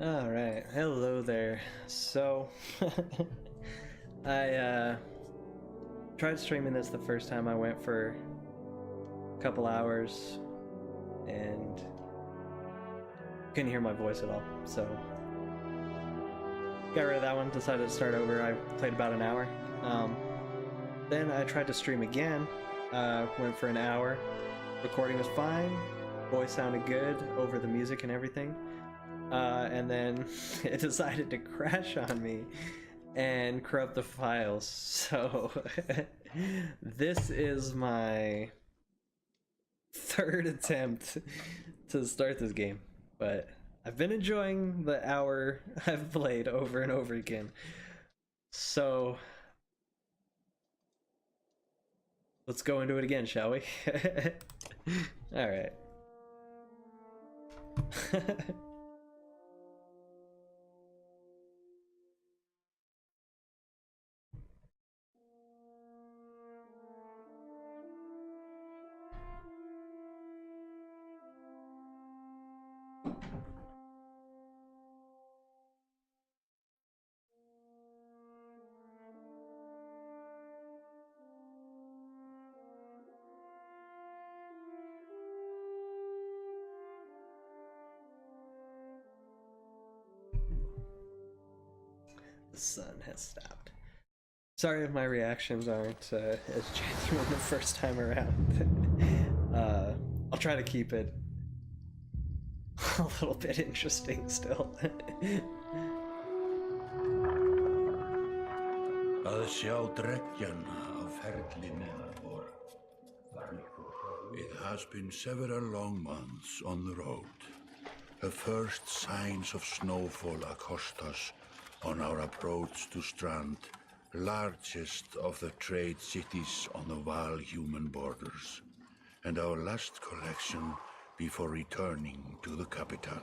Alright, hello there. So, I tried streaming this the first time. I went for a couple hours and couldn't hear my voice at all, so got rid of that one, decided to start over. I played about an hour. Then I tried to stream again, went for an hour. Recording was fine, voice sounded good over the music and everything. And then it decided to crash on me and corrupt the files. So this is my third attempt to start this game, but I've been enjoying the hour I've played over and over again. So let's go into it again, shall we? All right. The sun has stopped. Sorry if my reactions aren't as genuine the first time around. I'll try to keep it a little bit interesting still. Að sjá dreggjana á ferli neðar vor. It has been several long months on the road. The first signs of snowfall accost us on our approach to Strand, largest of the trade cities on the Val-human borders, and our last collection before returning to the capital.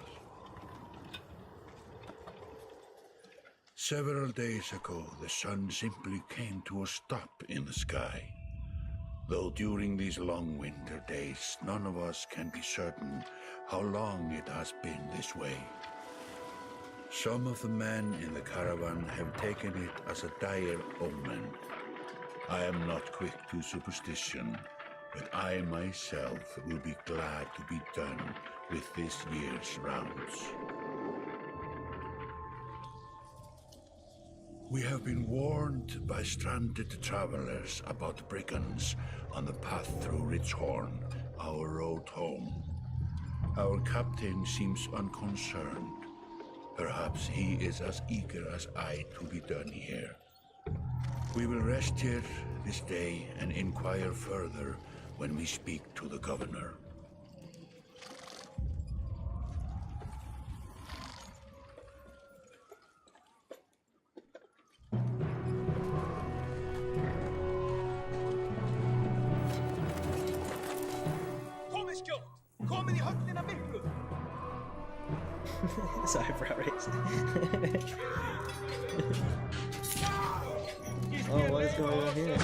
Several days ago, the sun simply came to a stop in the sky. Though during these long winter days, none of us can be certain how long it has been this way. Some of the men in the caravan have taken it as a dire omen. I am not quick to superstition, but I myself will be glad to be done with this year's rounds. We have been warned by stranded travelers about brigands on the path through Ridgehorn, our road home. Our captain seems unconcerned. Perhaps he is as eager as I to be done here. We will rest here this day and inquire further when we speak to the governor. His eyebrow raised. Oh, what is going on here?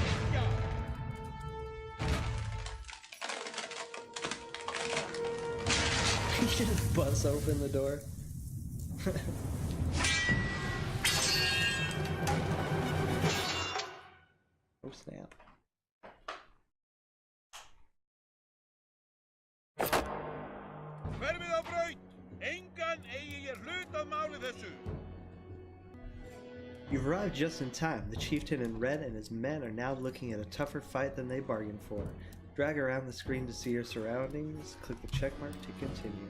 He just busts open the door. Oh snap. You've arrived just in time. The chieftain in red and his men are now looking at a tougher fight than they bargained for. Drag around the screen to see your surroundings. Click the check mark to continue.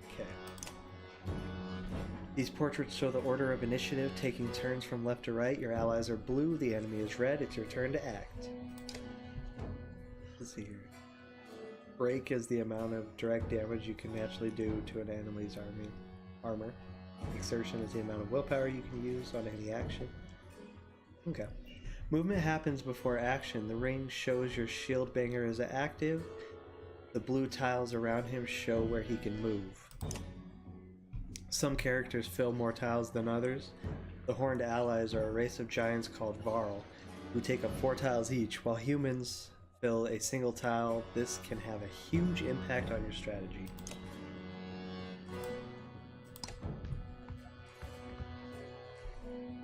Okay. These portraits show the order of initiative, taking turns from left to right. Your allies are blue, the enemy is red. It's your turn to act. Let's see here. Break is the amount of direct damage you can naturally do to an enemy's armor. Exertion is the amount of willpower you can use on any action. Okay. Movement happens before action. The ring shows your shield banger is active. The blue tiles around him show where he can move. Some characters fill more tiles than others. The horned allies are a race of giants called Varl, who take up 4 tiles each, while humans fill a single tile. This can have a huge impact on your strategy.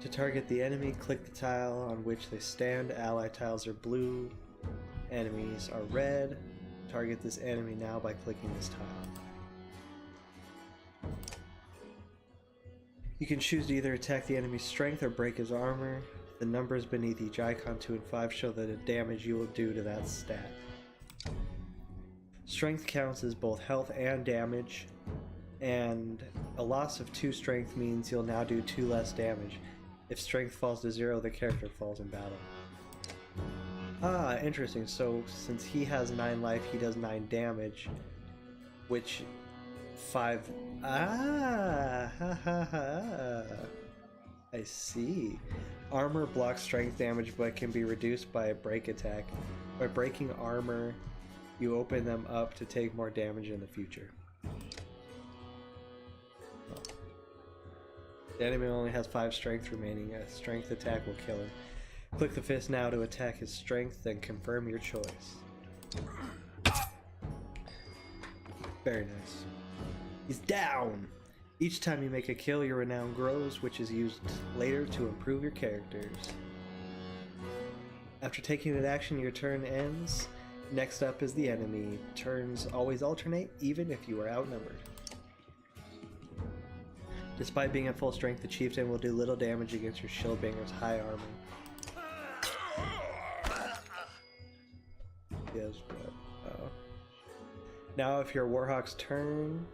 To target the enemy, click the tile on which they stand. Ally tiles are blue, enemies are red. Target this enemy now by clicking this tile. You can choose to either attack the enemy's strength or break his armor. The numbers beneath each icon, 2 and 5, show the damage you will do to that stat. Strength counts as both health and damage, and a loss of 2 strength means you'll now do 2 less damage. If strength falls to 0, the character falls in battle. Ah, interesting. So since he has 9 life, he does 9 damage, which 5... Ah, ha ha ha. I see. Armor blocks strength damage but can be reduced by a break attack. By breaking armor, you open them up to take more damage in the future. Oh. The enemy only has 5 strength remaining. A strength attack will kill him. Click the fist now to attack his strength, then confirm your choice. Very nice. He's down! Each time you make a kill, your renown grows, which is used later to improve your characters. After taking an action, your turn ends. Next up is the enemy. Turns always alternate, even if you are outnumbered. Despite being at full strength, the chieftain will do little damage against your shieldbanger's high armor. Yes, but... oh. Now, if your Warhawk's turn...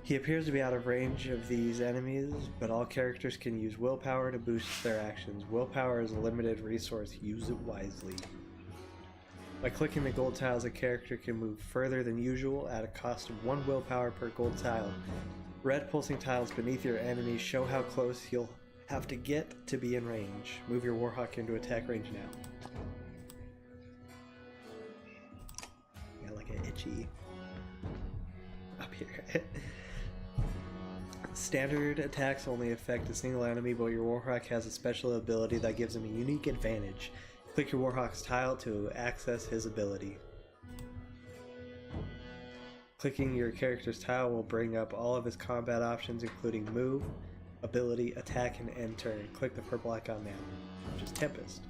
He appears to be out of range of these enemies, but all characters can use willpower to boost their actions. Willpower is a limited resource. Use it wisely. By clicking the gold tiles, a character can move further than usual at a cost of 1 willpower per gold tile. Red pulsing tiles beneath your enemy show how close you'll have to get to be in range. Move your Warhawk into attack range now. Got like an itchy up here. Standard attacks only affect a single enemy, but your Warhawk has a special ability that gives him a unique advantage. Click your Warhawk's tile to access his ability. Clicking your character's tile will bring up all of his combat options, including move, ability, attack, and end turn. Click the purple icon now, which is Tempest.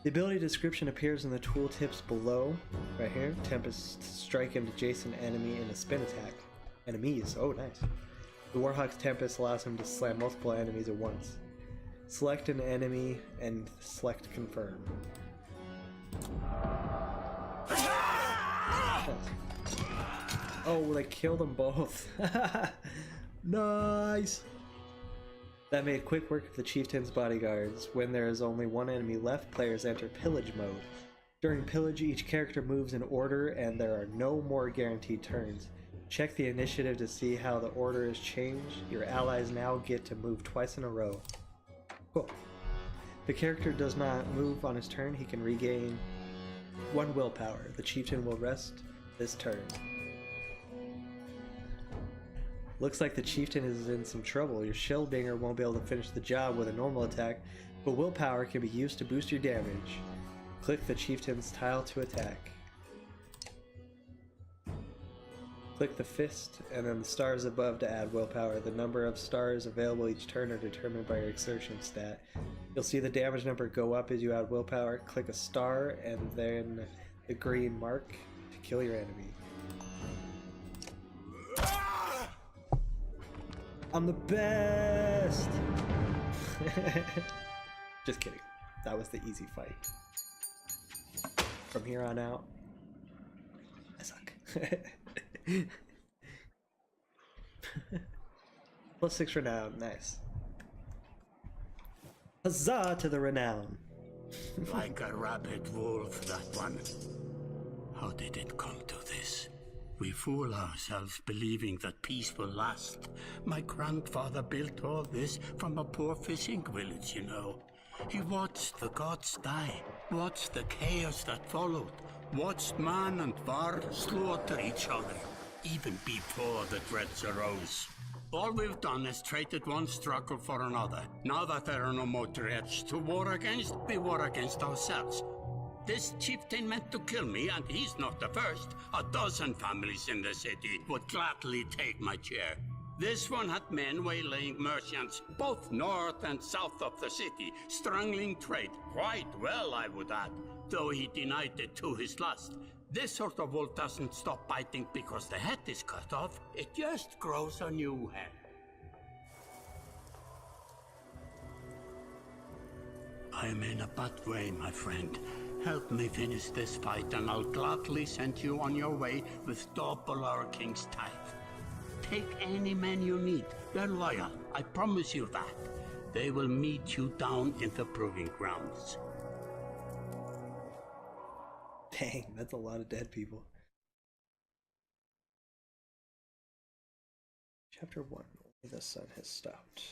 The ability description appears in the tooltips below, right here. Tempest, strike an adjacent enemy in a spin attack. Enemies, oh nice. The Warhawk's Tempest allows him to slam multiple enemies at once. Select an enemy and select confirm. Oh, they killed them both. Nice! That made quick work of the chieftain's bodyguards. When there is only 1 enemy left, players enter pillage mode. During pillage, each character moves in order and there are no more guaranteed turns. Check the initiative to see how the order is changed. Your allies now get to move twice in a row. Cool. If the character does not move on his turn, he can regain 1 willpower. The chieftain will rest this turn. Looks like the chieftain is in some trouble. Your shieldbanger won't be able to finish the job with a normal attack, but willpower can be used to boost your damage. Click the chieftain's tile to attack. Click the fist, and then the stars above to add willpower. The number of stars available each turn are determined by your exertion stat. You'll see the damage number go up as you add willpower. Click a star, and then the green mark to kill your enemy. I'm the best! Just kidding. That was the easy fight. From here on out, I suck. +6 renown, nice. Huzzah to the renown. Like a rabid wolf, that one. How did it come to this? We fool ourselves believing that peace will last. My grandfather built all this from a poor fishing village, you know. He watched the gods die, watched the chaos that followed, watched man and var slaughter each other, even before the threats arose. All we've done is traded one struggle for another. Now that there are no more threats to war against, we war against ourselves. This chieftain meant to kill me, and he's not the first. A dozen families in the city would gladly take my chair. This one had men waylaying merchants, both north and south of the city, strangling trade. Quite well, I would add, though he denied it to his last. This sort of wolf doesn't stop biting because the head is cut off. It just grows a new head. I'm in a bad way, my friend. Help me finish this fight, and I'll gladly send you on your way with double our king's tithe. Take any men you need. They're loyal, I promise you that. They will meet you down in the proving grounds. Dang, that's a lot of dead people. Chapter 1. Only the sun has stopped.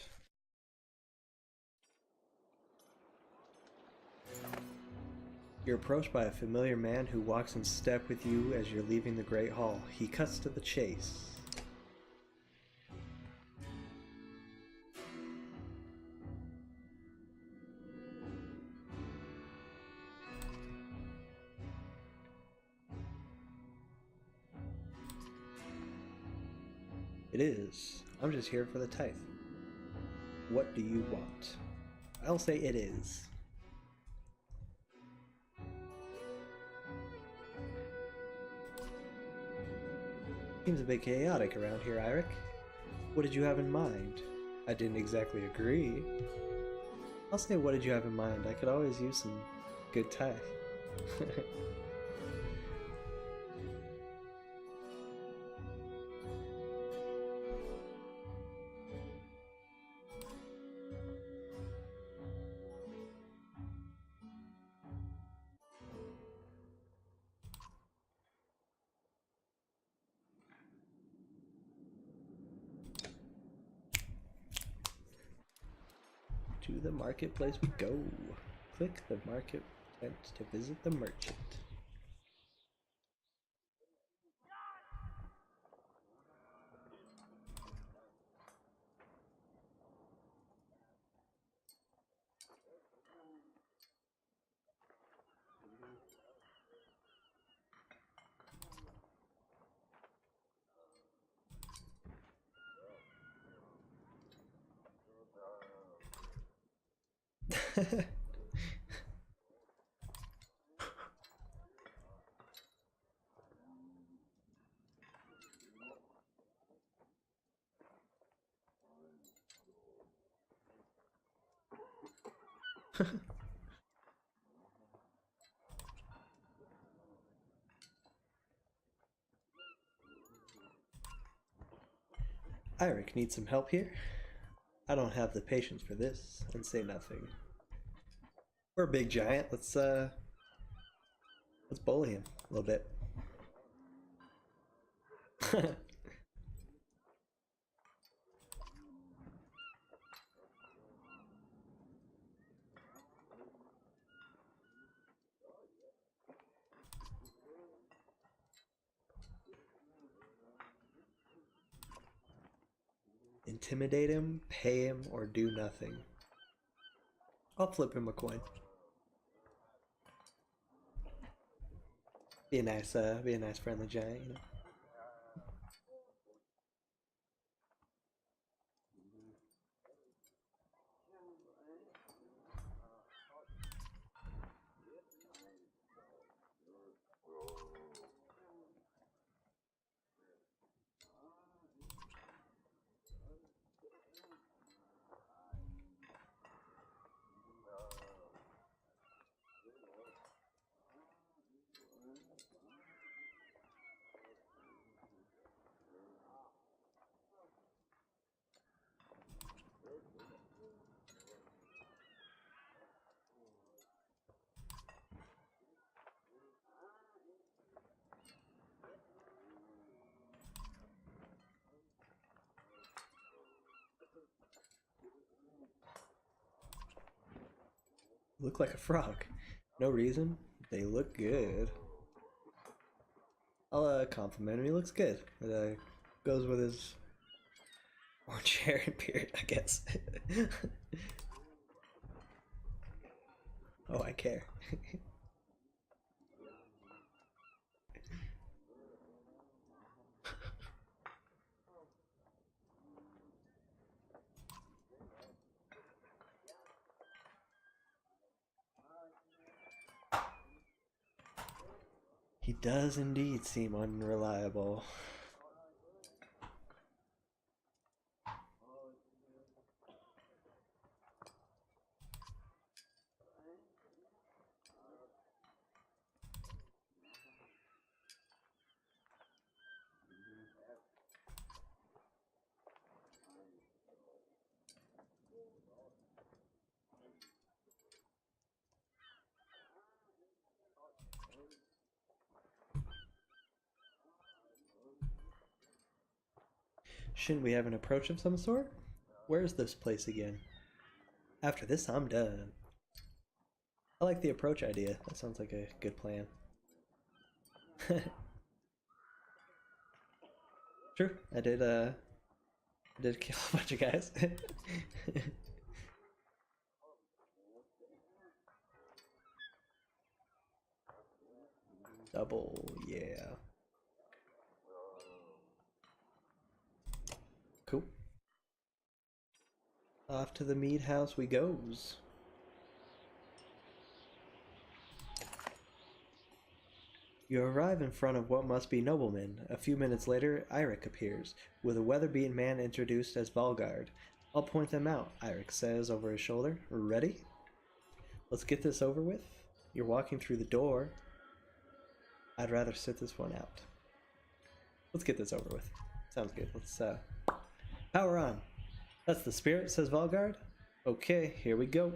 You're approached by a familiar man who walks in step with you as you're leaving the Great Hall. He cuts to the chase. It is. I'm just here for the tithe. What do you want? I'll say it is. Seems a bit chaotic around here, Eirik. What did you have in mind? I didn't exactly agree. I'll say, what did you have in mind? I could always use some good tithe. To the marketplace we go. Click the market tent to visit the merchant. Eirik needs some help here. I don't have the patience for this, and say nothing. We're a big giant. Let's bully him a little bit. Intimidate him, pay him, or do nothing. I'll flip him a coin. Be a nice friendly giant, you know. Look like a frog. No reason. They look good. I'll compliment him. He looks good. It goes with his orange hair and beard, I guess. Oh, I care. does indeed seem unreliable. Shouldn't we have an approach of some sort? Where's this place again? After this, I'm done. I like the approach idea. That sounds like a good plan. True, I did kill a bunch of guys. Double, yeah. Cool. Off to the mead house we goes. You arrive in front of what must be noblemen. A few minutes later, Eirik appears, with a weather-beaten man introduced as Valgard. I'll point them out, Eirik says over his shoulder. Ready? Let's get this over with. You're walking through the door. I'd rather sit this one out. Let's get this over with. Sounds good. Let's, power on. That's the spirit, says Valgard. Okay, here we go.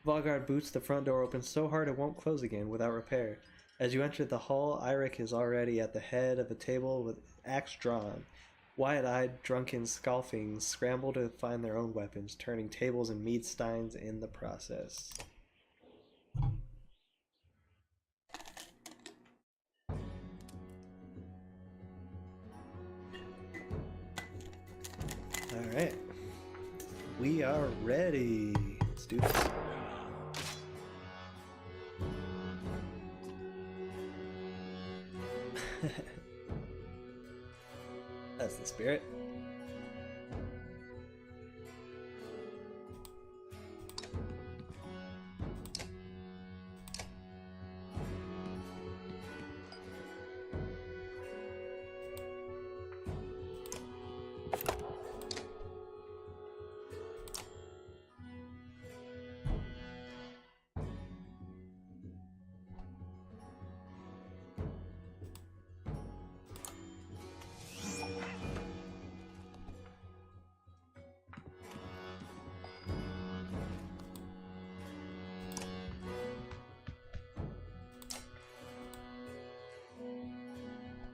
Valgard boots the front door open so hard it won't close again without repair. As you enter the hall, Eirik is already at the head of a table with axe drawn. Wide-eyed, drunken Scalfings scramble to find their own weapons, turning tables and mead steins in the process. Alright. We are ready. Let's do this. That's the spirit.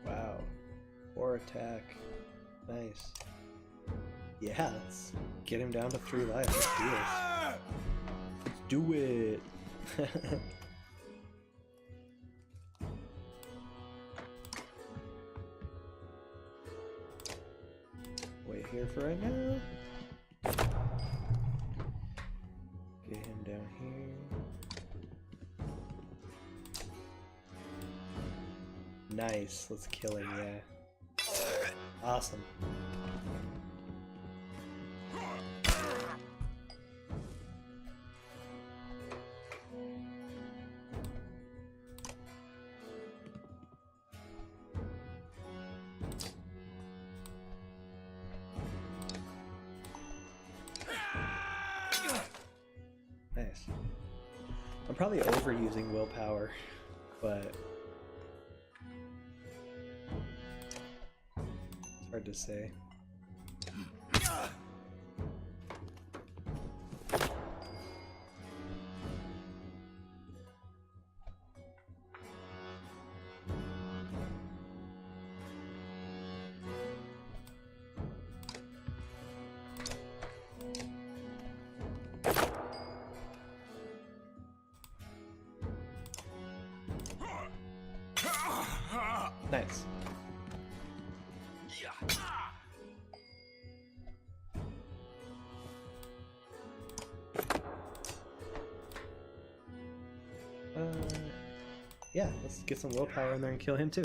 Wow. 4 attack. Nice. Yeah, let's get him down to 3 life. Let's do this. Let's do it. Wait here for right now. Get him down here. Nice. Let's kill him, yeah. Awesome. Nice. I'm probably overusing willpower, but it's hard to say. Nice. Yeah, let's get some willpower in there and kill him too.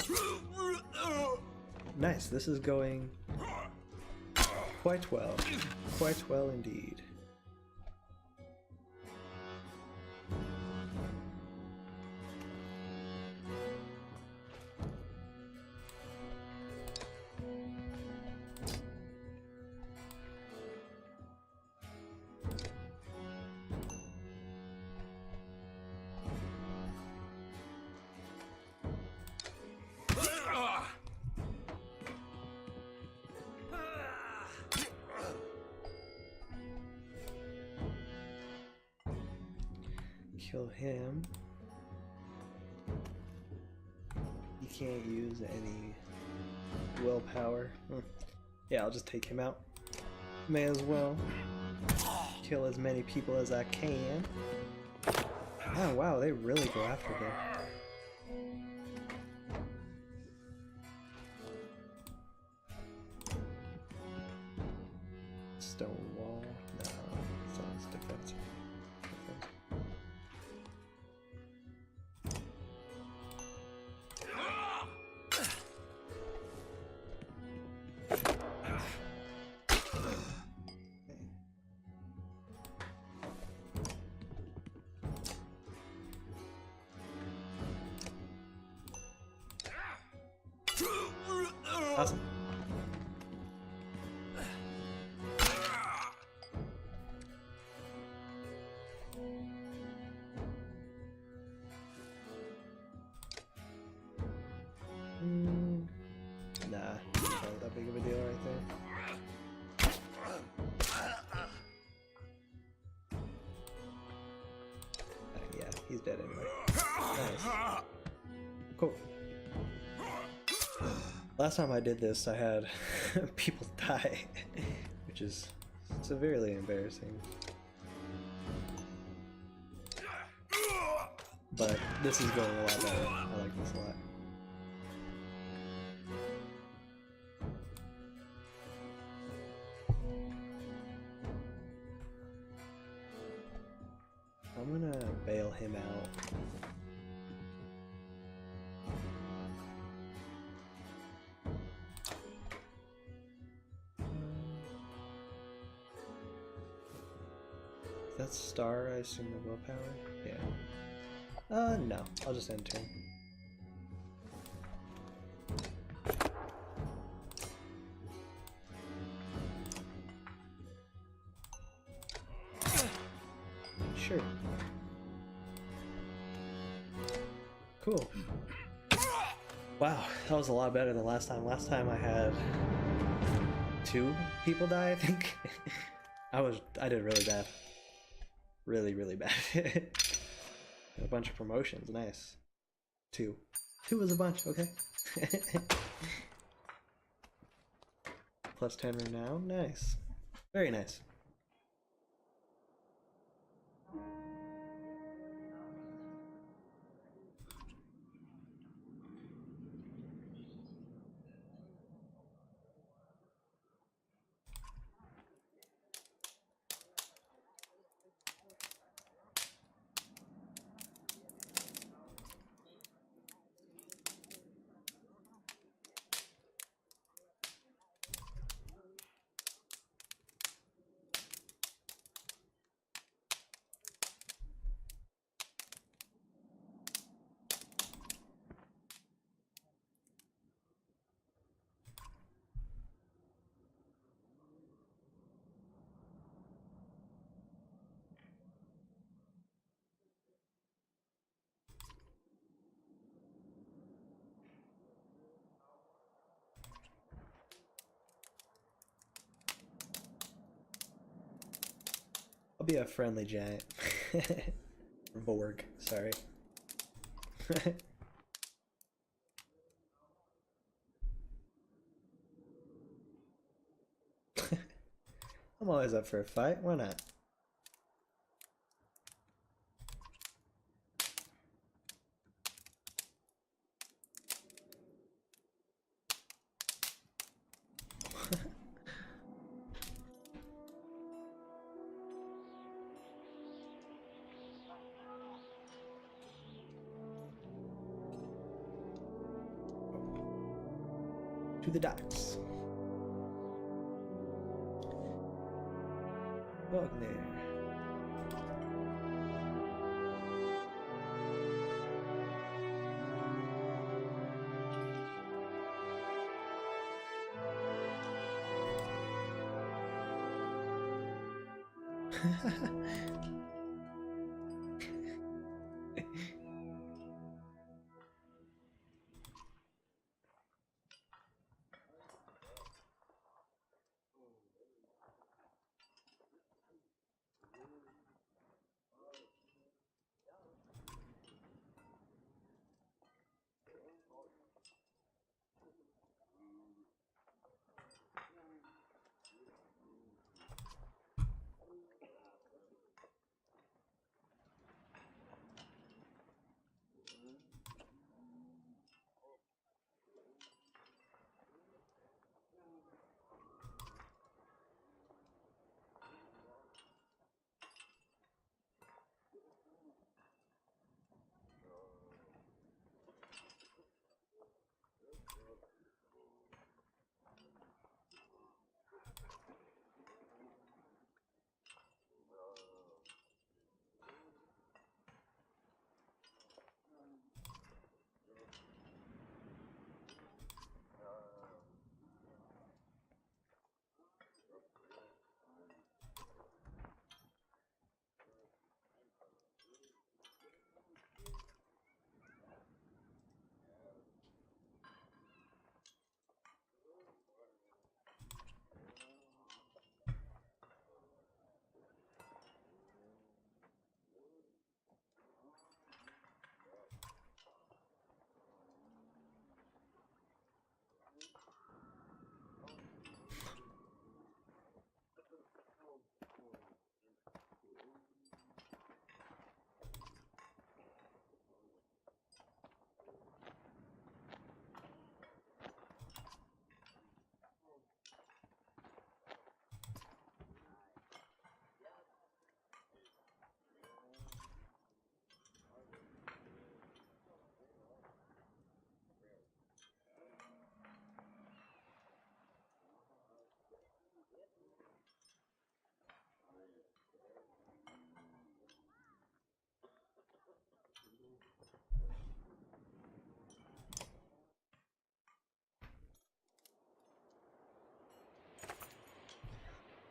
Nice, this is going quite well. Quite well indeed. Kill him. He can't use any willpower. Yeah, I'll just take him out. May as well kill as many people as I can. Oh wow, they really go after him. Stone wall? No, sounds defensive. Awesome. Nah, not that big of a deal right there. Yeah, he's dead anyway. Nice. Cool. Last time I did this, I had people die, which is severely embarrassing. But this is going a lot better. I like this a lot. I'm gonna bail him out. Is that star, I assume the willpower? Yeah. No. I'll just end turn. Sure. Cool. Wow, that was a lot better than last time. Last time I had 2 people die, I think. I did really bad. Really bad. A bunch of promotions, nice. 2. 2 was a bunch, okay. Plus 10 renown, nice. Very nice. I'll be a friendly giant. Vorg, sorry. I'm always up for a fight, why not? To the docks. Bug there.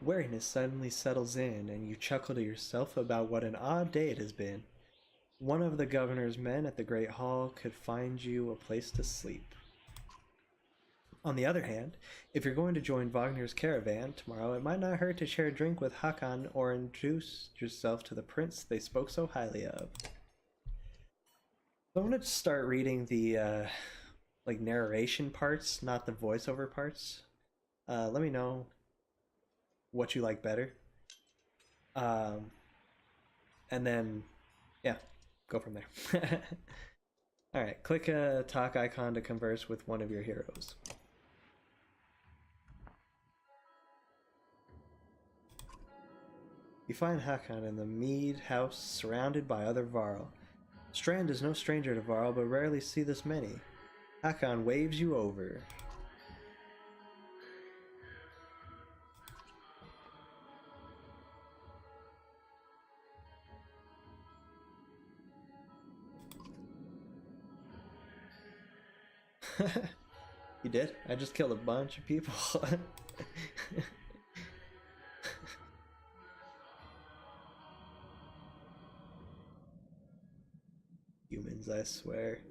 Weariness suddenly settles in, and you chuckle to yourself about what an odd day it has been. One of the governor's men at the Great Hall could find you a place to sleep. On the other hand, if you're going to join Wagner's caravan tomorrow, it might not hurt to share a drink with Hakan or introduce yourself to the prince they spoke so highly of. So I'm going to start reading the like narration parts, not the voiceover parts. Let me know what you like better. And then, yeah, go from there. Alright, click a talk icon to converse with one of your heroes. You find Hakan in the mead house surrounded by other Varl. Strand is no stranger to Varl, but rarely see this many. Hakan waves you over. You did? I just killed a bunch of people. Humans, I swear.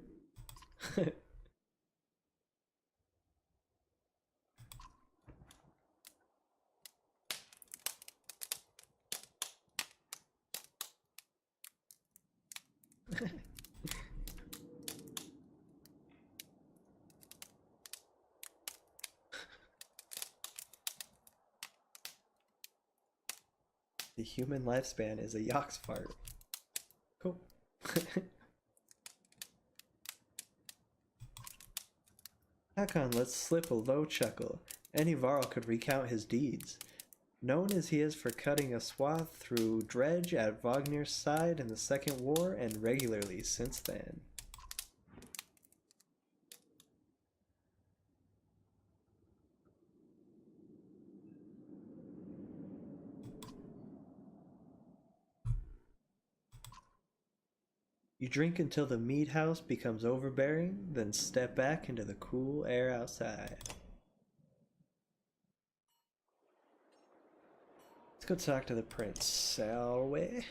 The human lifespan is a Yox fart. Cool. Hakan lets slip a low chuckle. Any Varl could recount his deeds. Known as he is for cutting a swath through Dredge at Wagner's side in the Second War, and regularly since then. You drink until the mead house becomes overbearing, then step back into the cool air outside. Let's go talk to the prince, shall we?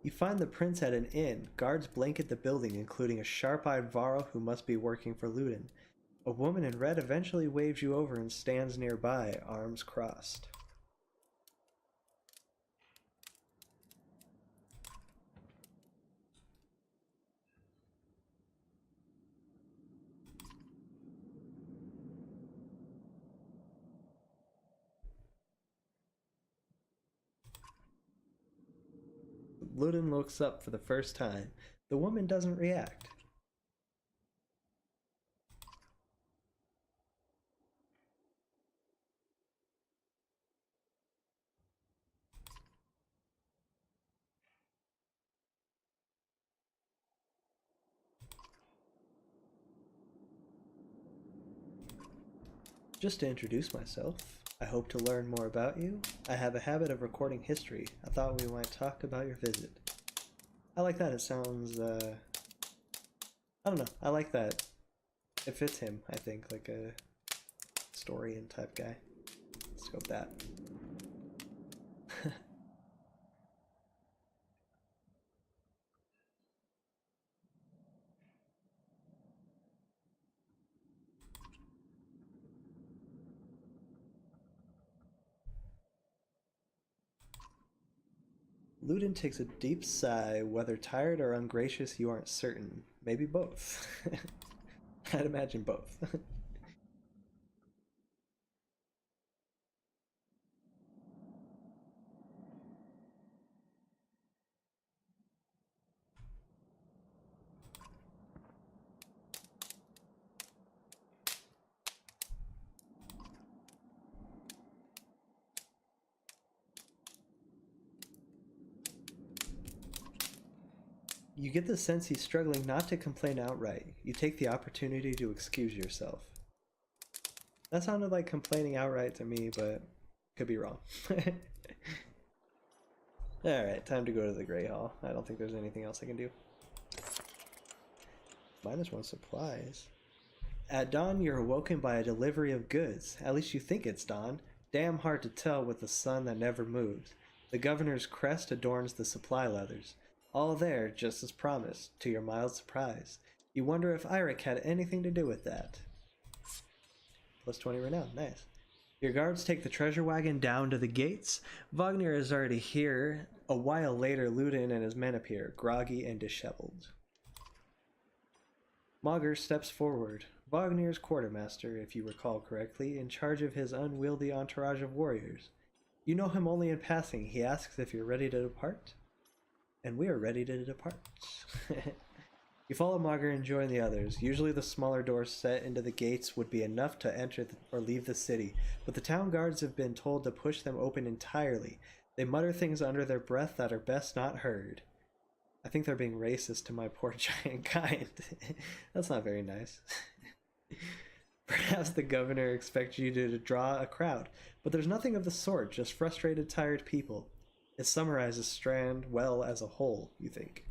You find the prince at an inn. Guards blanket the building, including a sharp-eyed Varl who must be working for Ludin. A woman in red eventually waves you over and stands nearby, arms crossed. Ludin looks up for the first time. The woman doesn't react. Just to introduce myself, I hope to learn more about you. I have a habit of recording history. I thought we might talk about your visit. I like that. It sounds, I don't know. I like that. It fits him, I think, like a historian type guy. Let's go with that. Ludin takes a deep sigh. Whether tired or ungracious, you aren't certain. Maybe both. I'd imagine both. You get the sense he's struggling not to complain outright. You take the opportunity to excuse yourself. That sounded like complaining outright to me, but could be wrong. Alright, time to go to the Grey Hall. I don't think there's anything else I can do. -1 supplies. At dawn, you're awoken by a delivery of goods. At least you think it's dawn. Damn hard to tell with the sun that never moves. The governor's crest adorns the supply leathers. All there, just as promised, to your mild surprise. You wonder if Eirik had anything to do with that. Plus 20 renown, nice. Your guards take the treasure wagon down to the gates. Wagner is already here. A while later, Ludin and his men appear, groggy and disheveled. Mauger steps forward. Wagner's quartermaster, if you recall correctly, in charge of his unwieldy entourage of warriors. You know him only in passing. He asks if you're ready to depart. And we are ready to depart. You follow Mauger and join the others. Usually the smaller doors set into the gates would be enough to enter or leave the city, but the town guards have been told to push them open entirely. They mutter things under their breath that are best not heard. I think they're being racist to my poor giant kind. That's not very nice. Perhaps the governor expects you to draw a crowd, but there's nothing of the sort, just frustrated, tired people. It summarizes Strand well as a whole, you think.